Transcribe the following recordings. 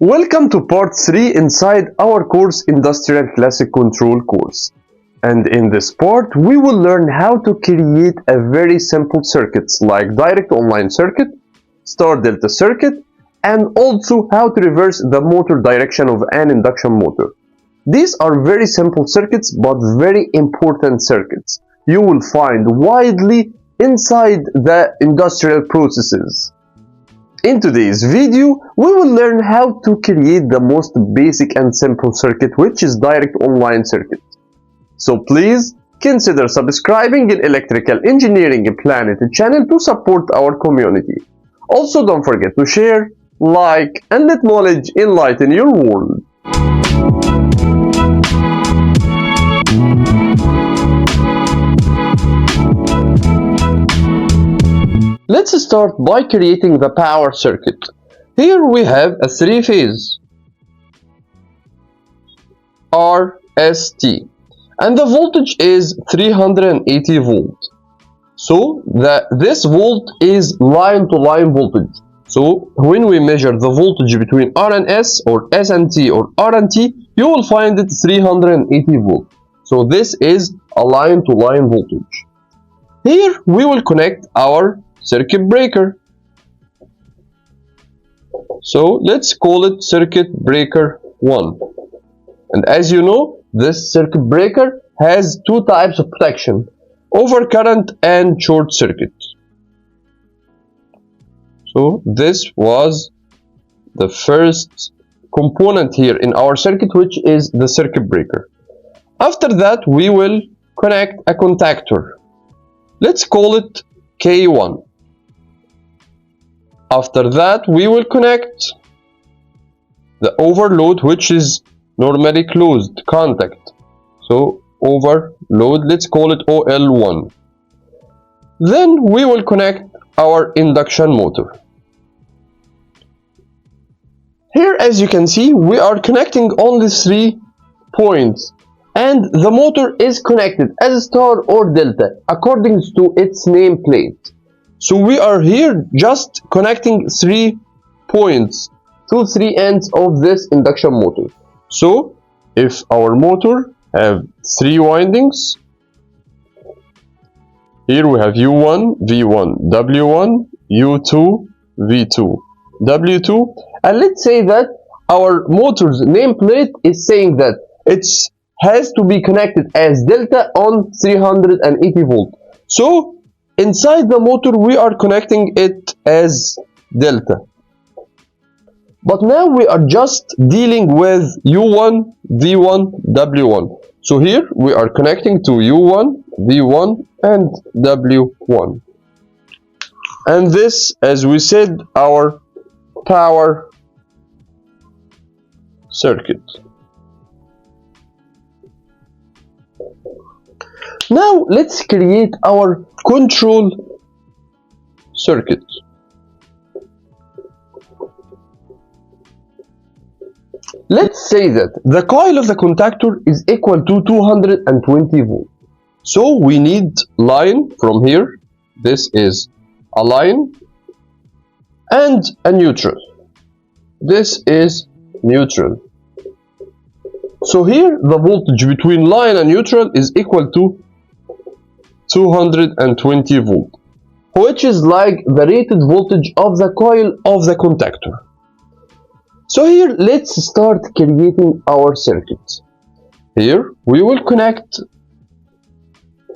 Welcome to part 3 inside our course Industrial Classic Control course. And in this part we will learn how to create a very simple circuits like direct online circuit, star delta circuit, and also how to reverse the motor direction of an induction motor. These are very simple circuits but very important circuits you will find widely inside the industrial processes. In today's video, we will learn how to create the most basic and simple circuit, which is direct online circuit. So please consider subscribing in Electrical Engineering Planet channel to support our community. Also don't forget to share, like, and let knowledge enlighten your world. Let's start by creating the power circuit. Here we have a three-phase RST and the voltage is 380 volt. So this volt is line-to-line voltage. So when we measure the voltage between R and S or S and T or R and T, you will find it 380 volt. So this is a line-to-line voltage. Here we will connect our circuit breaker. So let's call it circuit breaker 1. And as you know, this circuit breaker has two types of protection: overcurrent and short circuit. So this was the first component here in our circuit, which is the circuit breaker. After that we will connect a contactor. Let's call it K1. After that we will connect the overload, which is normally closed contact. So overload, let's call it OL1. Then we will connect our induction motor. Here, as you can see, we are connecting only 3 points and the motor is connected as star or delta according to its nameplate. So we are here just connecting 3 points to 3 ends of this induction motor. So if our motor have 3 windings, here we have U1, V1, W1, U2, V2, W2, and let's say that our motor's nameplate is saying that it has to be connected as delta on 380 volt. So inside the motor we are connecting it as delta. But now we are just dealing with U1, V1, W1. So here we are connecting to U1, V1 and W1. And this, as we said, our power circuit. Now let's create our control circuit. Let's say that the coil of the contactor is equal to 220 volt. So we need line from here. This is a line and a neutral. This is neutral. So here the voltage between line and neutral is equal to 220 volt, which is like the rated voltage of the coil of the contactor. So here let's start creating our circuit. Here we will connect,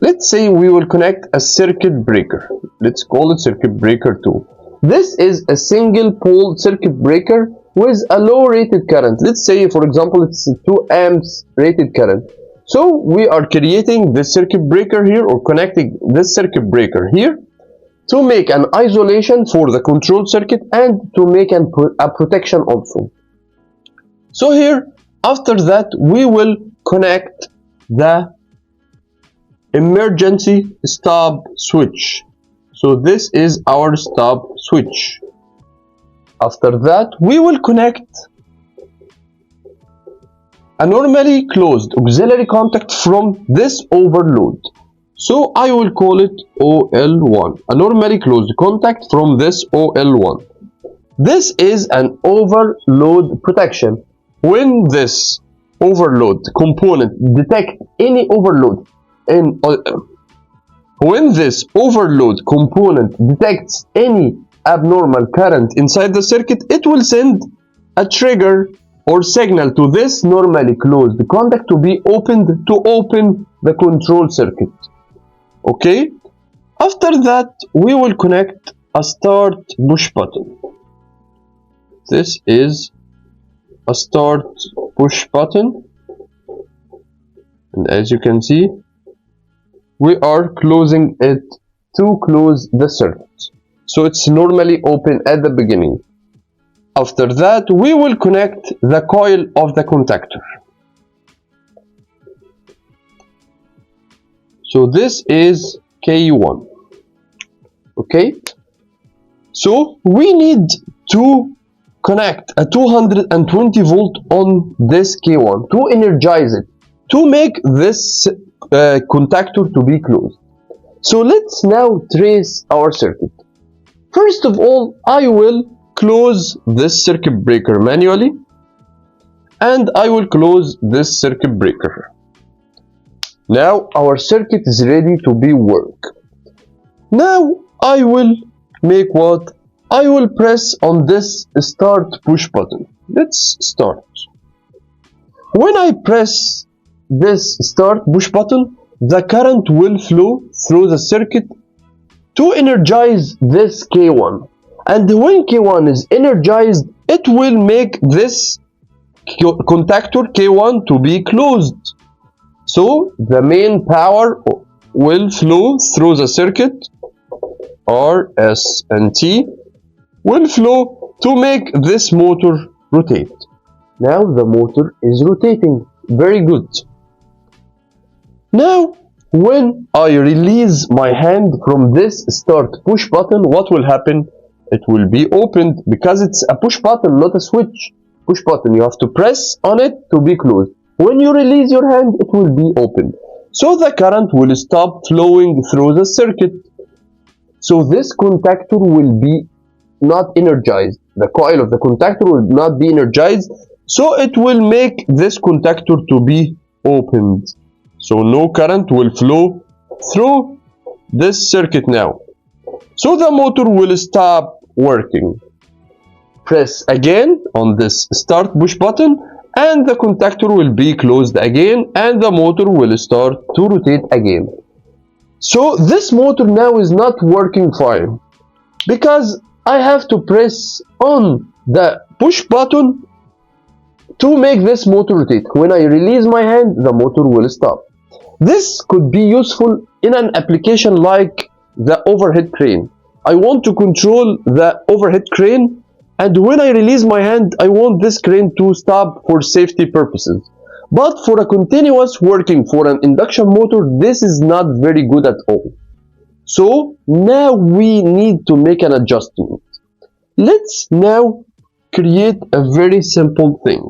let's say we will connect a circuit breaker. Let's call it circuit breaker 2. This is a single pole circuit breaker with a low rated current. Let's say for example it's 2 amps rated current. So we are creating this circuit breaker here, or connecting this circuit breaker here, to make an isolation for the control circuit and to make a protection also. So here, after that, we will connect the emergency stop switch. So this is our stop switch. After that, we will connect a normally closed auxiliary contact from this overload. So I will call it OL1, a normally closed contact from this OL1. This is an overload protection. When this overload component detects any overload in when this overload component detects any abnormal current inside the circuit, it will send a trigger or signal to this normally closed contact to be opened to open the control circuit. Okay? After that, we will connect a start push button. This is a start push button, and as you can see, we are closing it to close the circuit. So it's normally open at the beginning. After that, we will connect the coil of the contactor. So this is K1. Okay? So we need to connect a 220 volt on this K1 to energize it, to make this contactor to be closed. So let's now trace our circuit. First of all, I will close this circuit breaker manually, and I will close this circuit breaker. Now our circuit is ready to be worked. Now I will make what? I will press on this start push button. Let's start. When I press this start push button, the current will flow through the circuit to energize this K1. And when K1 is energized, it will make this contactor K1 to be closed. So the main power will flow through the circuit, R, S, and T, will flow to make this motor rotate. Now the motor is rotating. Very good. Now, when I release my hand from this start push button, what will happen? It will be opened because it's a push button, not a switch. Push button, you have to press on it to be closed. When you release your hand, it will be opened. So the current will stop flowing through the circuit. So this contactor will be not energized. The coil of the contactor will not be energized. So it will make this contactor to be opened. So no current will flow through this circuit now. So the motor will stop working. Press again on this start push button and the contactor will be closed again and the motor will start to rotate again. So this motor now is not working fine because I have to press on the push button to make this motor rotate. When I release my hand, the motor will stop. This could be useful in an application like the overhead crane. I want to control the overhead crane, and when I release my hand, I want this crane to stop for safety purposes. But for a continuous working for an induction motor, this is not very good at all. So now we need to make an adjustment. Let's now create a very simple thing.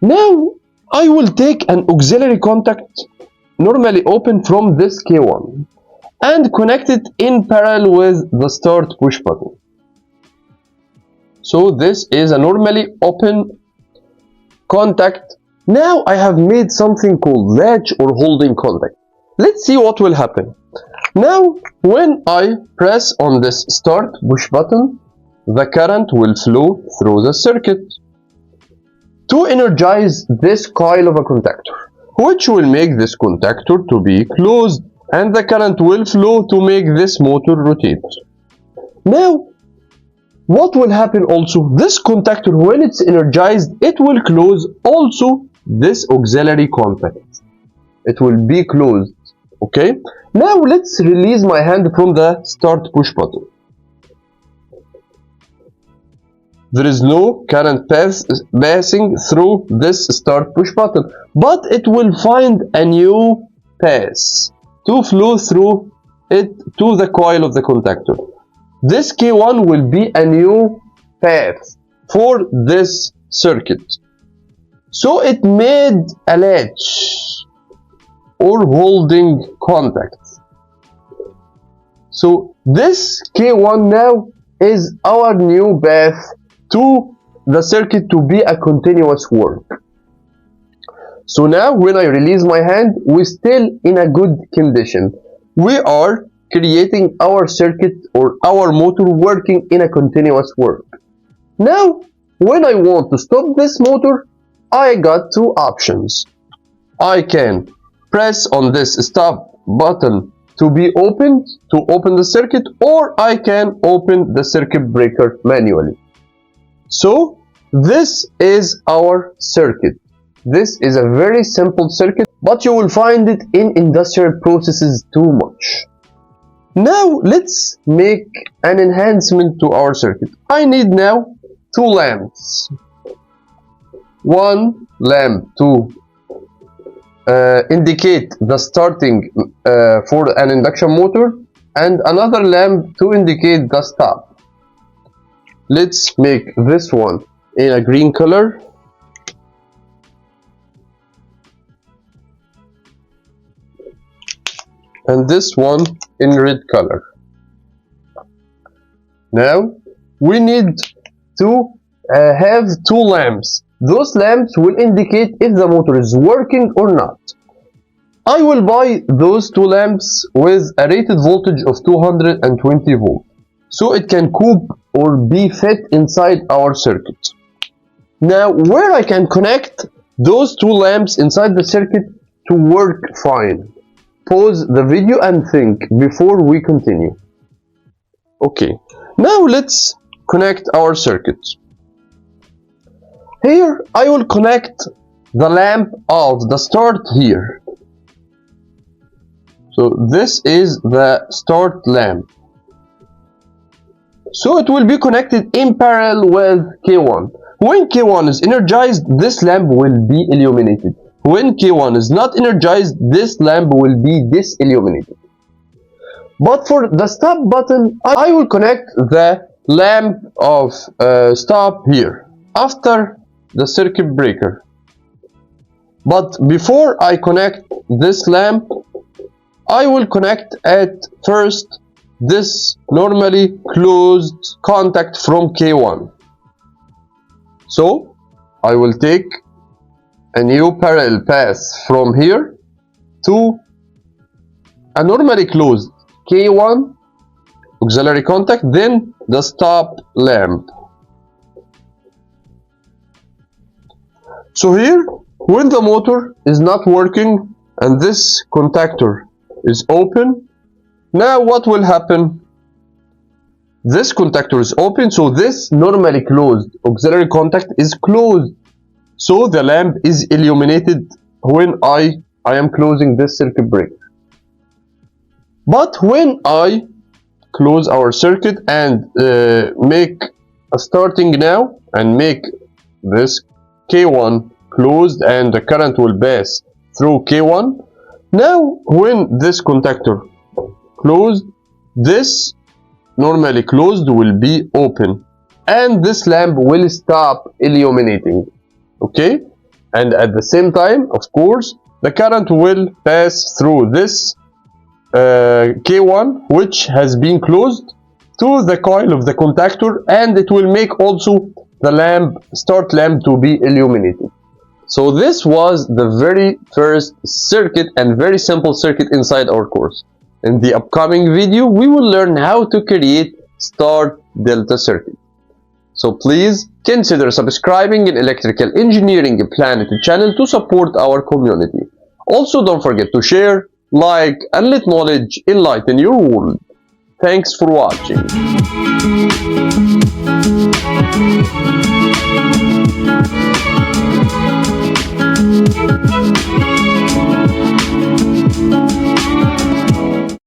Now I will take an auxiliary contact normally open from this K1 and connect it in parallel with the start push button. So this is a normally open contact. Now I have made something called latch or holding contact. Let's see what will happen. Now when I press on this start push button, the current will flow through the circuit to energize this coil of a contactor, which will make this contactor to be closed, and the current will flow to make this motor rotate. Now, what will happen also? This contactor, when it's energized, it will close also this auxiliary contact. It will be closed. Okay? Now let's release my hand from the start push button. There is no current passing through this start push button, but it will find a new path to flow through it to the coil of the contactor. This K1 will be a new path for this circuit. So it made a latch or holding contact. So this K1 now is our new path to the circuit to be a continuous work. So now when I release my hand, we're still in a good condition. We are creating our circuit or our motor working in a continuous work. Now when I want to stop this motor, I got two options. I can press on this stop button to be opened to open the circuit, or I can open the circuit breaker manually. So this is our circuit. This is a very simple circuit, but you will find it in industrial processes too much. Now let's make an enhancement to our circuit. I need now two lamps. One lamp to indicate the starting for an induction motor, and another lamp to indicate the stop. Let's make this one in a green color. And this one in red color. Now we need to have two lamps. Those lamps will indicate if the motor is working or not. I will buy those two lamps with a rated voltage of 220 volts, so it can cope or be fit inside our circuit. Now where I can connect those two lamps inside the circuit to work fine. Pause the video and think before we continue. Okay, now let's connect our circuit. Here I will connect the lamp of the start here. So this is the start lamp. So it will be connected in parallel with K1. When K1 is energized, this lamp will be illuminated. When K1 is not energized, this lamp will be disilluminated. But for the stop button, I will connect the lamp of stop here after the circuit breaker. But before I connect this lamp, I will connect at first this normally closed contact from K1. So I will take a new parallel path from here to a normally closed K1 auxiliary contact, then the stop lamp. So here, when the motor is not working and this contactor is open, now what will happen? This contactor is open, so this normally closed auxiliary contact is closed. So the lamp is illuminated when I am closing this circuit breaker. But when I close our circuit and make a starting now and make this K1 closed and the current will pass through K1. Now when this contactor closed, this normally closed will be open and this lamp will stop illuminating. Okay, and at the same time, of course, the current will pass through this K1 which has been closed to the coil of the contactor, and it will make also the lamp, start lamp, to be illuminated. So this was the very first circuit and very simple circuit inside our course. In the upcoming video, we will learn how to create start delta circuit. So please consider subscribing in Electrical Engineering Planet channel to support our community. Also don't forget to share, like, and let knowledge enlighten your world. Thanks for watching.